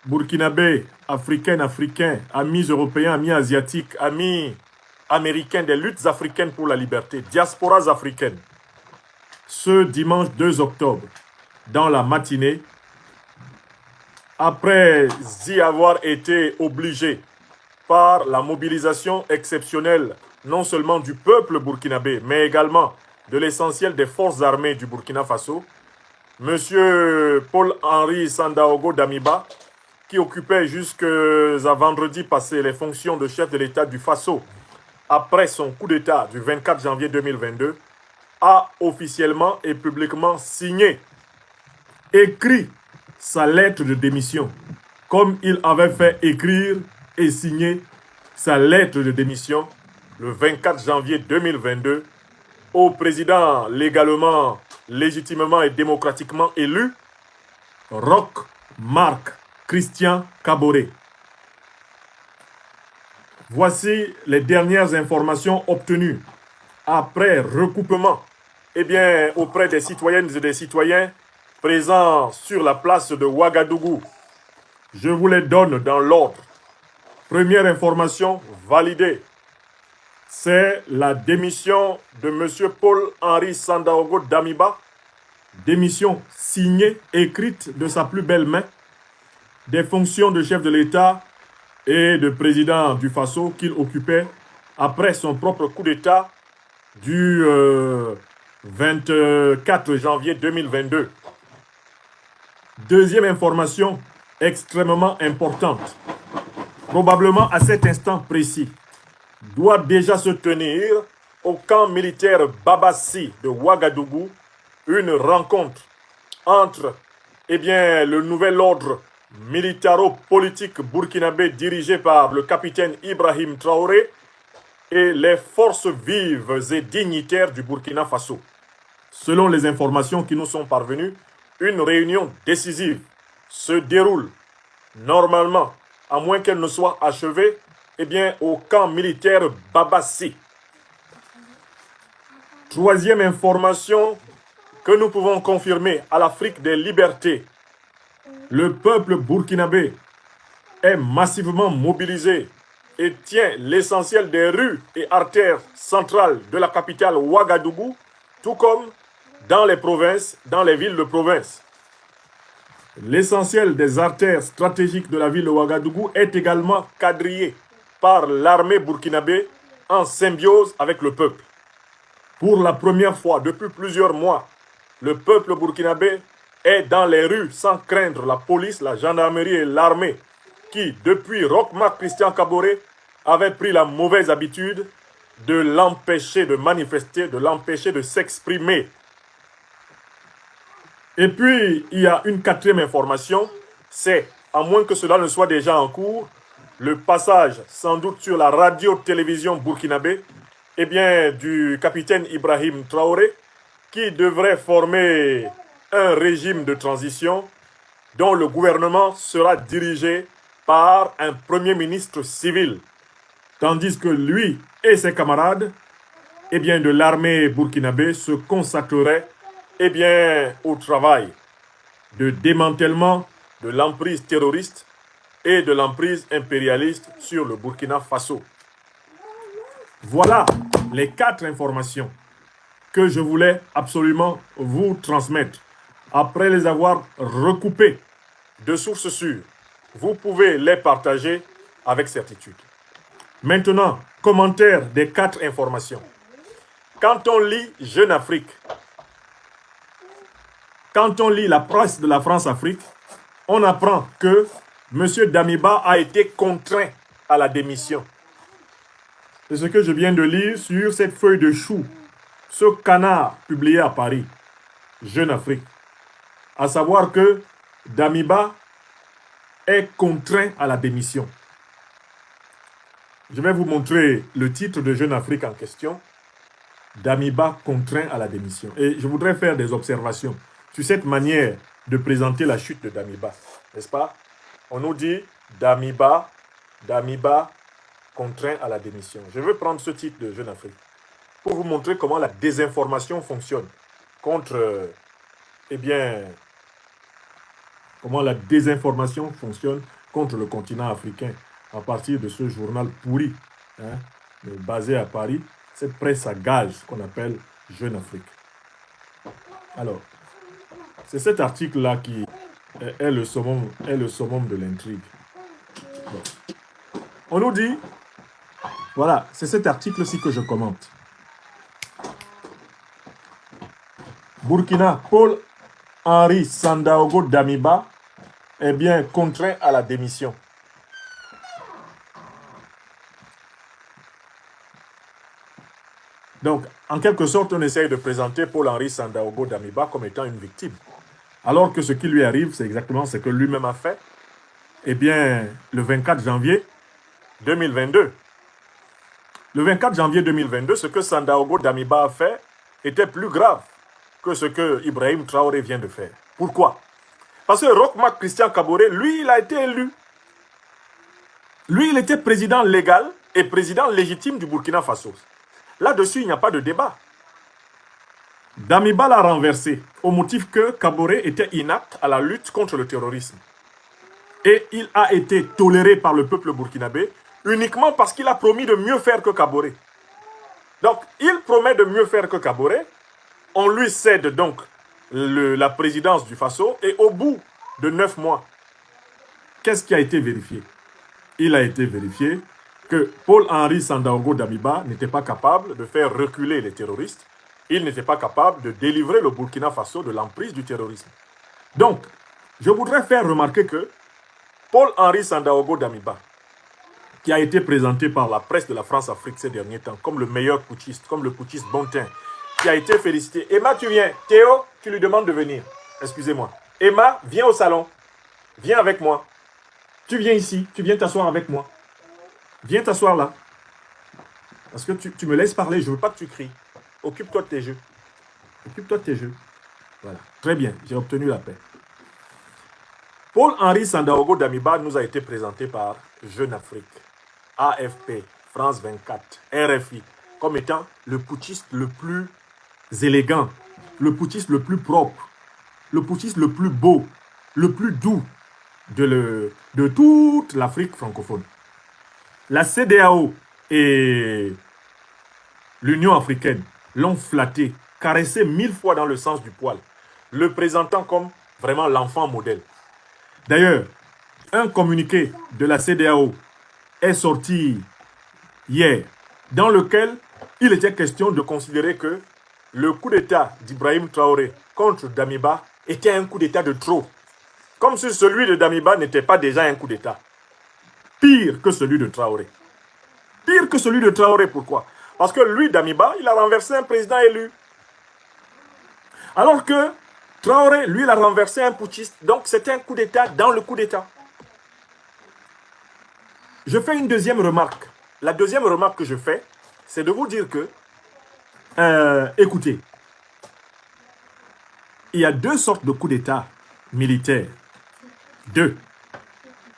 burkinabés, africaines, africains, amis européens, amis asiatiques, amis américains des luttes africaines pour la liberté, diasporas africaines. Ce dimanche 2 octobre, dans la matinée, après y avoir été obligé par la mobilisation exceptionnelle, non seulement du peuple burkinabé, mais également de l'essentiel des forces armées du Burkina Faso, M. Paul-Henri Sandaogo Damiba, qui occupait jusqu'à vendredi passé les fonctions de chef de l'État du Faso, après son coup d'État du 24 janvier 2022, a officiellement et publiquement signé, écrit sa lettre de démission, comme il avait fait écrire et signer sa lettre de démission le 24 janvier 2022 au président légalement, légitimement et démocratiquement élu, Roch Marc Christian Kaboré. Voici les dernières informations obtenues après recoupement auprès des citoyennes et des citoyens présents sur la place de Ouagadougou. Je vous les donne dans l'ordre. Première information validée, c'est la démission de M. Paul-Henri Sandaogo Damiba, démission signée, écrite de sa plus belle main, des fonctions de chef de l'État et de président du Faso qu'il occupait après son propre coup d'État du 24 janvier 2022. Deuxième information extrêmement importante. Probablement à cet instant précis, doit déjà se tenir au camp militaire Babassi de Ouagadougou une rencontre entre le nouvel ordre militaro-politique burkinabé dirigé par le capitaine Ibrahim Traoré et les forces vives et dignitaires du Burkina Faso. Selon les informations qui nous sont parvenues, une réunion décisive se déroule normalement, à moins qu'elle ne soit achevée, au camp militaire Babassi. Troisième information que nous pouvons confirmer à l'Afrique des libertés. Le peuple burkinabé est massivement mobilisé et tient l'essentiel des rues et artères centrales de la capitale Ouagadougou, tout comme dans les provinces, dans les villes de province. L'essentiel des artères stratégiques de la ville de Ouagadougou est également quadrillé par l'armée burkinabé en symbiose avec le peuple. Pour la première fois depuis plusieurs mois, le peuple burkinabé est dans les rues sans craindre la police, la gendarmerie et l'armée qui, depuis Roch Marc Christian Kaboré, avait pris la mauvaise habitude de l'empêcher de manifester, de l'empêcher de s'exprimer. Et puis, il y a une quatrième information, c'est, à moins que cela ne soit déjà en cours, le passage, sans doute sur la radio-télévision burkinabé, du capitaine Ibrahim Traoré, qui devrait former un régime de transition dont le gouvernement sera dirigé par un premier ministre civil, tandis que lui et ses camarades de l'armée burkinabé se consacreraient au travail de démantèlement de l'emprise terroriste et de l'emprise impérialiste sur le Burkina Faso. Voilà les 4 informations que je voulais absolument vous transmettre. Après les avoir recoupées de sources sûres, vous pouvez les partager avec certitude. Maintenant, commentaire des 4 informations. Quand on lit Jeune Afrique, quand on lit la presse de la France-Afrique, on apprend que M. Damiba a été contraint à la démission. C'est ce que je viens de lire sur cette feuille de chou, ce canard publié à Paris, Jeune Afrique. À savoir que Damiba est contraint à la démission. Je vais vous montrer le titre de Jeune Afrique en question. Damiba contraint à la démission. Et je voudrais faire des observations sur cette manière de présenter la chute de Damiba. N'est-ce pas? On nous dit Damiba contraint à la démission. Je veux prendre ce titre de Jeune Afrique pour vous montrer comment la désinformation fonctionne contre comment la désinformation fonctionne contre le continent africain à partir de ce journal pourri, hein, basé à Paris, cette presse à gage qu'on appelle Jeune Afrique. Alors, c'est cet article-là qui est le summum de l'intrigue. Bon. On nous dit, voilà, c'est cet article-ci que je commente. Burkina, Paul-Henri Sandaogo Damiba est bien contraint à la démission. Donc, en quelque sorte, on essaye de présenter Paul-Henri Sandaogo Damiba comme étant une victime. Alors que ce qui lui arrive, c'est exactement ce que lui-même a fait. Eh bien, le 24 janvier 2022. Le 24 janvier 2022, ce que Sandaogo Damiba a fait était plus grave que ce que Ibrahim Traoré vient de faire. Pourquoi? Parce que Roch-Marc Christian Kaboré, lui, il a été élu. Lui, il était président légal et président légitime du Burkina Faso. Là-dessus, il n'y a pas de débat. Damiba l'a renversé au motif que Kaboré était inapte à la lutte contre le terrorisme. Et il a été toléré par le peuple burkinabé uniquement parce qu'il a promis de mieux faire que Kaboré. Donc, il promet de mieux faire que Kaboré. On lui cède donc la présidence du Faso et au bout de 9 mois, qu'est-ce qui a été vérifié? Il a été vérifié que Paul-Henri Sandaogo Damiba n'était pas capable de faire reculer les terroristes. Il n'était pas capable de délivrer le Burkina Faso de l'emprise du terrorisme. Donc, je voudrais faire remarquer que Paul-Henri Sandaogo Damiba, qui a été présenté par la presse de la France-Afrique ces derniers temps comme le meilleur putschiste, comme le putschiste bon teint, qui a été félicité. Emma, tu viens. Théo, tu lui demandes de venir. Excusez-moi. Emma, viens au salon. Viens avec moi. Tu viens ici. Tu viens t'asseoir avec moi. Viens t'asseoir là. Parce que tu me laisses parler. Je ne veux pas que tu cries. Occupe-toi de tes jeux. Occupe-toi de tes jeux. Voilà. Très bien. J'ai obtenu la paix. Paul-Henri Sandaogo Damiba nous a été présenté par Jeune Afrique, AFP, France 24, RFI, comme étant le putschiste le plus élégant, le putschiste le plus propre, le putschiste le plus beau, le plus doux de toute l'Afrique francophone. La CEDEAO et l'Union africaine l'ont flatté, caressé 1000 fois dans le sens du poil, le présentant comme vraiment l'enfant modèle. D'ailleurs, un communiqué de la CEDEAO est sorti hier, dans lequel il était question de considérer que le coup d'État d'Ibrahim Traoré contre Damiba était un coup d'État de trop. Comme si celui de Damiba n'était pas déjà un coup d'État. Pire que celui de Traoré. Pire que celui de Traoré, pourquoi? Parce que lui, Damiba, il a renversé un président élu. Alors que Traoré, lui, il a renversé un putschiste. Donc, c'était un coup d'État dans le coup d'État. Je fais une deuxième remarque. La deuxième remarque que je fais, c'est de vous dire que, écoutez, il y a deux sortes de coups d'État militaires. Deux.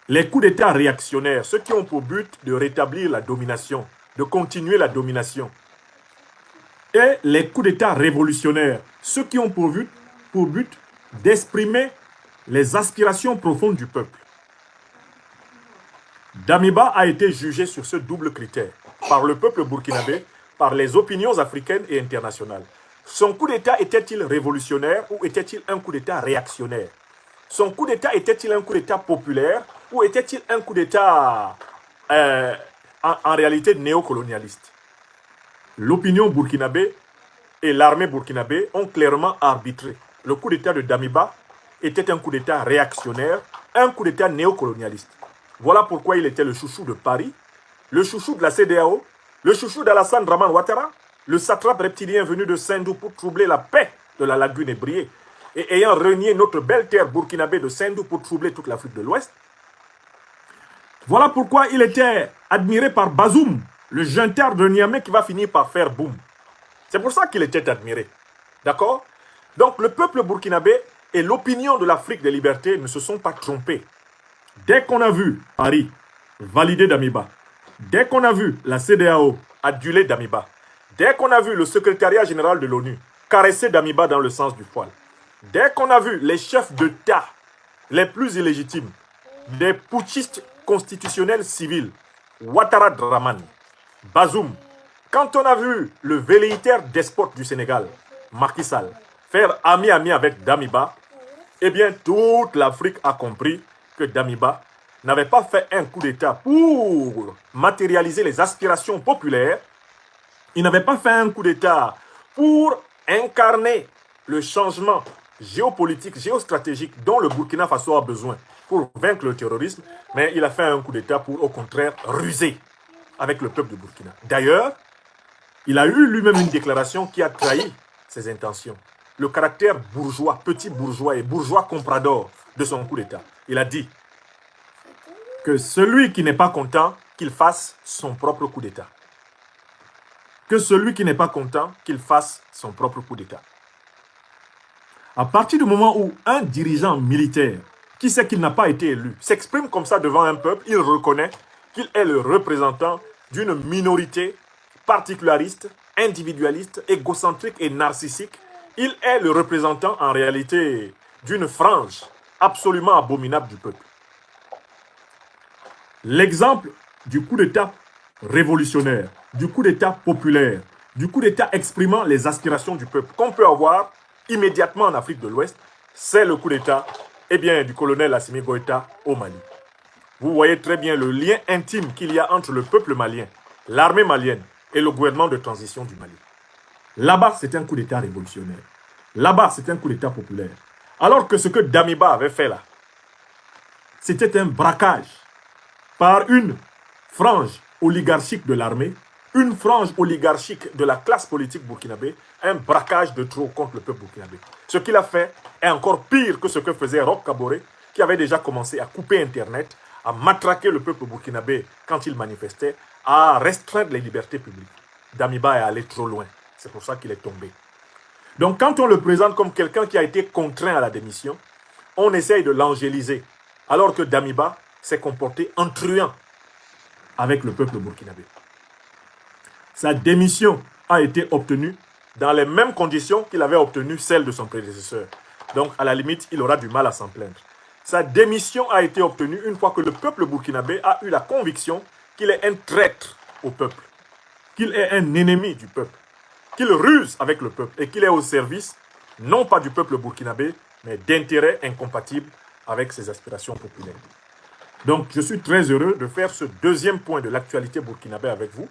Les coups d'État réactionnaires, ceux qui ont pour but de rétablir la domination, de continuer la domination. Et les coups d'État révolutionnaires, ceux qui ont pour but d'exprimer les aspirations profondes du peuple. Damiba a été jugé sur ce double critère par le peuple burkinabé, par les opinions africaines et internationales. Son coup d'État était-il révolutionnaire ou était-il un coup d'État réactionnaire? Son coup d'État était-il un coup d'État populaire ou était-il un coup d'État en réalité néocolonialiste? L'opinion burkinabé et l'armée burkinabé ont clairement arbitré. Le coup d'État de Damiba était un coup d'État réactionnaire, un coup d'État néocolonialiste. Voilà pourquoi il était le chouchou de Paris, le chouchou de la CEDEAO, le chouchou d'Alassane Draman Ouattara, le satrape reptilien venu de Sendou pour troubler la paix de la lagune ébriée et ayant renié notre belle terre burkinabé de Sendou pour troubler toute l'Afrique de l'Ouest. Voilà pourquoi il était admiré par Bazoum, le junteur de Niamey qui va finir par faire boum. C'est pour ça qu'il était admiré. D'accord? Donc le peuple burkinabé et l'opinion de l'Afrique des libertés ne se sont pas trompés. Dès qu'on a vu Paris valider Damiba, dès qu'on a vu la CEDEAO aduler Damiba, dès qu'on a vu le secrétariat général de l'ONU caresser Damiba dans le sens du poil, dès qu'on a vu les chefs d'État les plus illégitimes, des putschistes constitutionnels civils, Ouattara Dramane, Bazoum, quand on a vu le velléitaire despote du Sénégal, Macky Sall, faire ami-ami avec Damiba, eh bien, toute l'Afrique a compris que Damiba n'avait pas fait un coup d'État pour matérialiser les aspirations populaires. Il n'avait pas fait un coup d'État pour incarner le changement géopolitique, géostratégique dont le Burkina Faso a besoin pour vaincre le terrorisme, mais il a fait un coup d'État pour, au contraire, ruser avec le peuple du Burkina. D'ailleurs, il a eu lui-même une déclaration qui a trahi ses intentions. Le caractère bourgeois, petit bourgeois et bourgeois comprador de son coup d'État. Il a dit que celui qui n'est pas content, qu'il fasse son propre coup d'État. Que celui qui n'est pas content, qu'il fasse son propre coup d'État. À partir du moment où un dirigeant militaire, qui sait qu'il n'a pas été élu, s'exprime comme ça devant un peuple, il reconnaît qu'il est le représentant d'une minorité particulariste, individualiste, égocentrique et narcissique. Il est le représentant en réalité d'une frange absolument abominable du peuple. L'exemple du coup d'État révolutionnaire, du coup d'État populaire, du coup d'État exprimant les aspirations du peuple qu'on peut avoir immédiatement en Afrique de l'Ouest, c'est le coup d'État du colonel Assimi Goïta au Mali. Vous voyez très bien le lien intime qu'il y a entre le peuple malien, l'armée malienne et le gouvernement de transition du Mali. Là-bas, c'est un coup d'État révolutionnaire. Là-bas, c'est un coup d'État populaire. Alors que ce que Damiba avait fait là, c'était un braquage par une frange oligarchique de l'armée, une frange oligarchique de la classe politique burkinabé, un braquage de trop contre le peuple burkinabé. Ce qu'il a fait est encore pire que ce que faisait Roch Kaboré, qui avait déjà commencé à couper Internet, à matraquer le peuple burkinabé quand il manifestait, à restreindre les libertés publiques. Damiba est allé trop loin. C'est pour ça qu'il est tombé. Donc quand on le présente comme quelqu'un qui a été contraint à la démission, on essaye de l'angéliser. Alors que Damiba s'est comporté en truand avec le peuple burkinabé. Sa démission a été obtenue dans les mêmes conditions qu'il avait obtenu celle de son prédécesseur. Donc, à la limite, il aura du mal à s'en plaindre. Sa démission a été obtenue une fois que le peuple burkinabé a eu la conviction qu'il est un traître au peuple, qu'il est un ennemi du peuple, qu'il ruse avec le peuple et qu'il est au service, non pas du peuple burkinabé, mais d'intérêts incompatibles avec ses aspirations populaires. Donc, je suis très heureux de faire ce deuxième point de l'actualité burkinabé avec vous.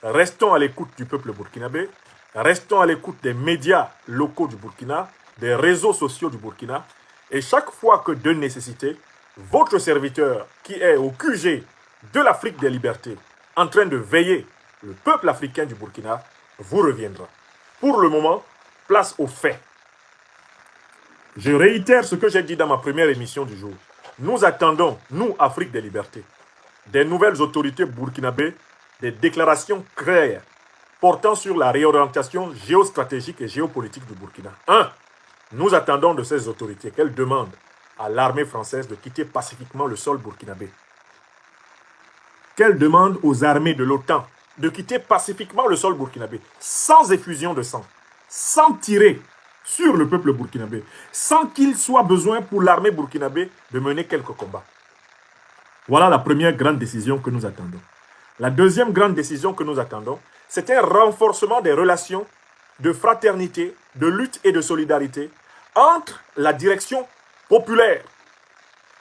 Restons à l'écoute du peuple burkinabé, restons à l'écoute des médias locaux du Burkina, des réseaux sociaux du Burkina, et chaque fois que de nécessité, votre serviteur qui est au QG de l'Afrique des libertés, en train de veiller le peuple africain du Burkina, vous reviendra. Pour le moment, place aux faits. Je réitère ce que j'ai dit dans ma première émission du jour. Nous attendons, nous, Afrique des libertés, des nouvelles autorités burkinabées, des déclarations claires portant sur la réorientation géostratégique et géopolitique du Burkina. 1. Nous attendons de ces autorités qu'elles demandent à l'armée française de quitter pacifiquement le sol burkinabé. Qu'elles demandent aux armées de l'OTAN de quitter pacifiquement le sol burkinabé, sans effusion de sang, sans tirer sur le peuple burkinabé, sans qu'il soit besoin pour l'armée burkinabé de mener quelques combats. Voilà la première grande décision que nous attendons. La deuxième grande décision que nous attendons, c'est un renforcement des relations de fraternité, de lutte et de solidarité entre la direction populaire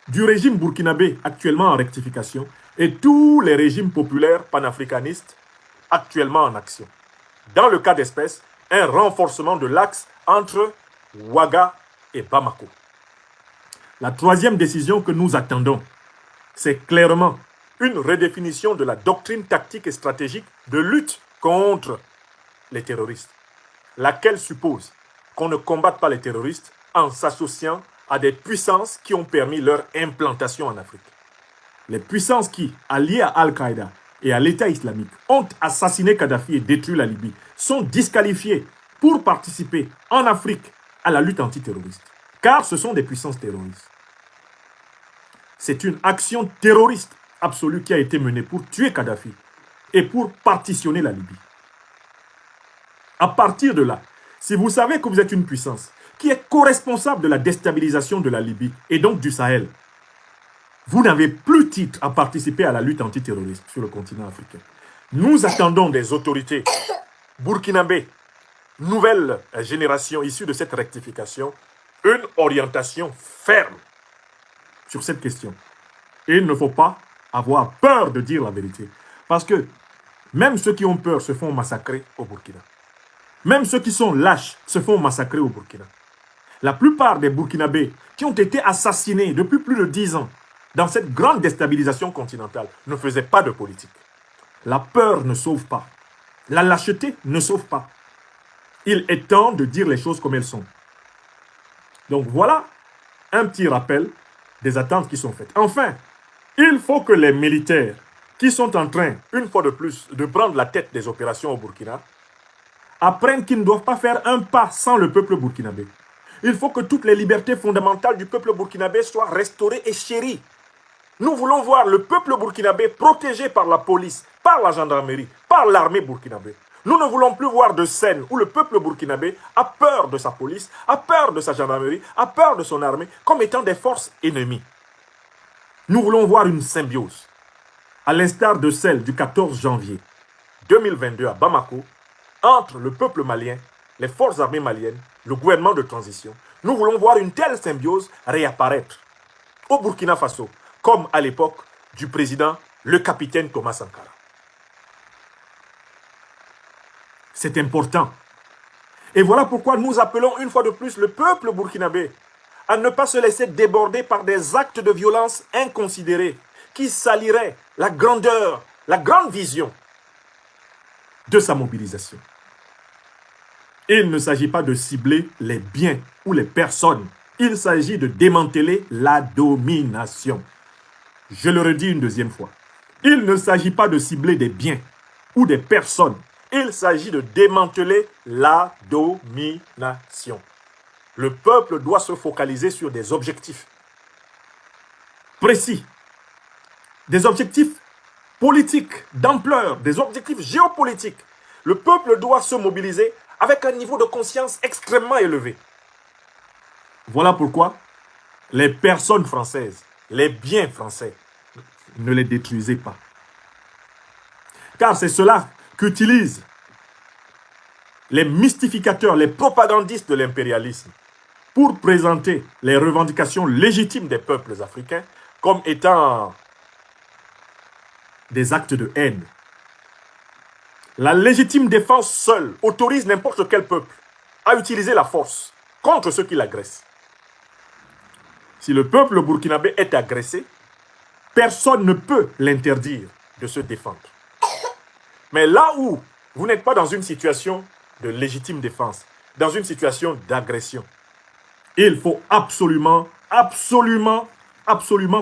du régime burkinabé actuellement en rectification et tous les régimes populaires panafricanistes actuellement en action. Dans le cas d'espèce, un renforcement de l'axe entre Ouaga et Bamako. La troisième décision que nous attendons, c'est clairement une redéfinition de la doctrine tactique et stratégique de lutte contre les terroristes, laquelle suppose qu'on ne combatte pas les terroristes en s'associant à des puissances qui ont permis leur implantation en Afrique. Les puissances qui, alliées à Al-Qaïda et à l'État islamique, ont assassiné Kadhafi et détruit la Libye, sont disqualifiées pour participer en Afrique à la lutte antiterroriste, car ce sont des puissances terroristes. C'est une action terroriste absolue qui a été menée pour tuer Kadhafi et pour partitionner la Libye. À partir de là, si vous savez que vous êtes une puissance, qui est co-responsable de la déstabilisation de la Libye et donc du Sahel. Vous n'avez plus titre à participer à la lutte antiterroriste sur le continent africain. Nous attendons des autorités burkinabées, nouvelle génération issue de cette rectification, une orientation ferme sur cette question. Et il ne faut pas avoir peur de dire la vérité. Parce que même ceux qui ont peur se font massacrer au Burkina. Même ceux qui sont lâches se font massacrer au Burkina. La plupart des Burkinabés qui ont été assassinés depuis plus de 10 ans dans cette grande déstabilisation continentale ne faisaient pas de politique. La peur ne sauve pas. La lâcheté ne sauve pas. Il est temps de dire les choses comme elles sont. Donc voilà un petit rappel des attentes qui sont faites. Enfin, il faut que les militaires qui sont en train, une fois de plus, de prendre la tête des opérations au Burkina, apprennent qu'ils ne doivent pas faire un pas sans le peuple burkinabé. Il faut que toutes les libertés fondamentales du peuple burkinabé soient restaurées et chéries. Nous voulons voir le peuple burkinabé protégé par la police, par la gendarmerie, par l'armée burkinabé. Nous ne voulons plus voir de scènes où le peuple burkinabé a peur de sa police, a peur de sa gendarmerie, a peur de son armée, comme étant des forces ennemies. Nous voulons voir une symbiose, à l'instar de celle du 14 janvier 2022 à Bamako, entre le peuple malien, les forces armées maliennes, le gouvernement de transition. Nous voulons voir une telle symbiose réapparaître au Burkina Faso, comme à l'époque du président, le capitaine Thomas Sankara. C'est important. Et voilà pourquoi nous appelons une fois de plus le peuple burkinabé à ne pas se laisser déborder par des actes de violence inconsidérés qui saliraient la grandeur, la grande vision de sa mobilisation. Il ne s'agit pas de cibler les biens ou les personnes. Il s'agit de démanteler la domination. Je le redis une deuxième fois. Il ne s'agit pas de cibler des biens ou des personnes. Il s'agit de démanteler la domination. Le peuple doit se focaliser sur des objectifs précis, des objectifs politiques d'ampleur, des objectifs géopolitiques. Le peuple doit se mobiliser avec un niveau de conscience extrêmement élevé. Voilà pourquoi les personnes françaises, les biens français, ne les détruisez pas. Car c'est cela qu'utilisent les mystificateurs, les propagandistes de l'impérialisme pour présenter les revendications légitimes des peuples africains comme étant des actes de haine. La légitime défense seule autorise n'importe quel peuple à utiliser la force contre ceux qui l'agressent. Si le peuple burkinabé est agressé, personne ne peut l'interdire de se défendre. Mais là où vous n'êtes pas dans une situation de légitime défense, dans une situation d'agression, il faut absolument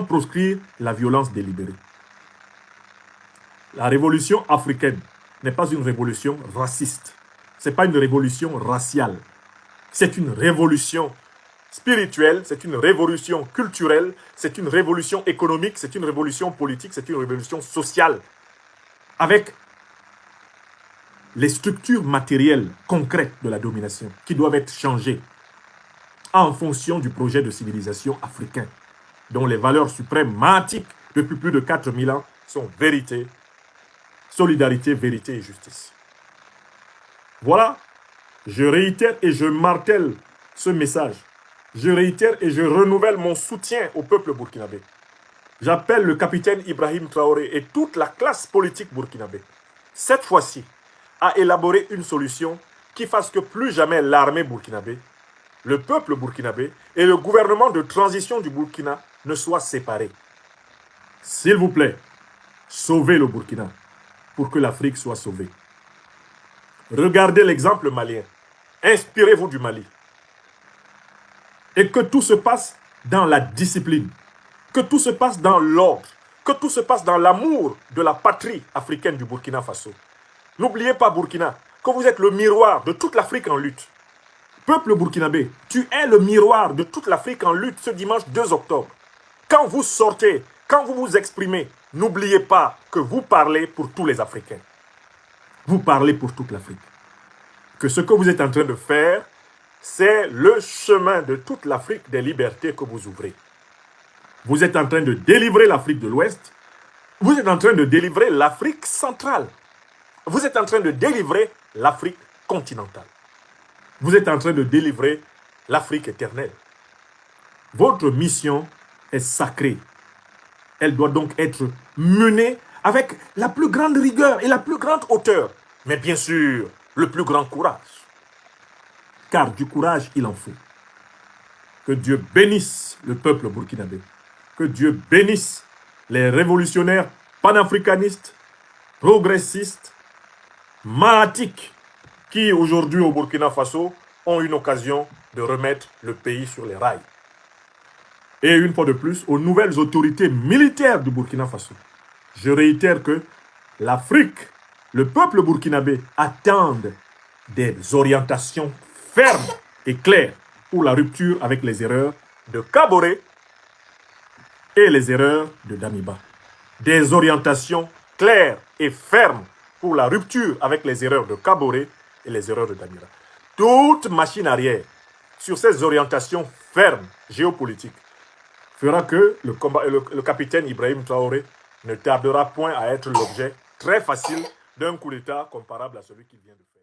proscrire la violence délibérée. La révolution africaine n'est pas une révolution raciste. Ce n'est pas une révolution raciale. C'est une révolution spirituelle, c'est une révolution culturelle, c'est une révolution économique, c'est une révolution politique, c'est une révolution sociale. Avec les structures matérielles concrètes de la domination qui doivent être changées en fonction du projet de civilisation africain, dont les valeurs suprêmes mathiques depuis plus de 4000 ans sont vérité, solidarité, vérité et justice. Voilà, je réitère et je martèle ce message. Je réitère et je renouvelle mon soutien au peuple burkinabé. J'appelle le capitaine Ibrahim Traoré et toute la classe politique burkinabé, cette fois-ci, à élaborer une solution qui fasse que plus jamais l'armée burkinabé, le peuple burkinabé et le gouvernement de transition du Burkina ne soient séparés. S'il vous plaît, sauvez le Burkina pour que l'Afrique soit sauvée. Regardez l'exemple malien. Inspirez-vous du Mali. Et que tout se passe dans la discipline, que tout se passe dans l'ordre, que tout se passe dans l'amour de la patrie africaine du Burkina Faso. N'oubliez pas, Burkina, que vous êtes le miroir de toute l'Afrique en lutte. Peuple burkinabé, tu es le miroir de toute l'Afrique en lutte ce dimanche 2 octobre. Quand vous sortez, quand vous vous exprimez, n'oubliez pas que vous parlez pour tous les Africains. Vous parlez pour toute l'Afrique. Que ce que vous êtes en train de faire c'est le chemin de toute l'Afrique des libertés que vous ouvrez. Vous êtes en train de délivrer l'Afrique de l'Ouest. Vous êtes en train de délivrer l'Afrique centrale. Vous êtes en train de délivrer l'Afrique continentale. Vous êtes en train de délivrer l'Afrique éternelle. Votre mission est sacrée. Elle doit donc être menée avec la plus grande rigueur et la plus grande hauteur. Mais bien sûr, le plus grand courage. Car du courage, il en faut. Que Dieu bénisse le peuple burkinabé. Que Dieu bénisse les révolutionnaires panafricanistes, progressistes, maatiques, qui aujourd'hui au Burkina Faso ont une occasion de remettre le pays sur les rails. Et une fois de plus, aux nouvelles autorités militaires du Burkina Faso, je réitère que l'Afrique, le peuple burkinabé attendent des orientations fermes et claires pour la rupture avec les erreurs de Kaboré et les erreurs de Damiba. Des orientations claires et fermes pour la rupture avec les erreurs de Kaboré et les erreurs de Damiba. Toute machine arrière sur ces orientations fermes géopolitiques fera que le capitaine Ibrahim Traoré ne tardera point à être l'objet très facile d'un coup d'État comparable à celui qu'il vient de faire.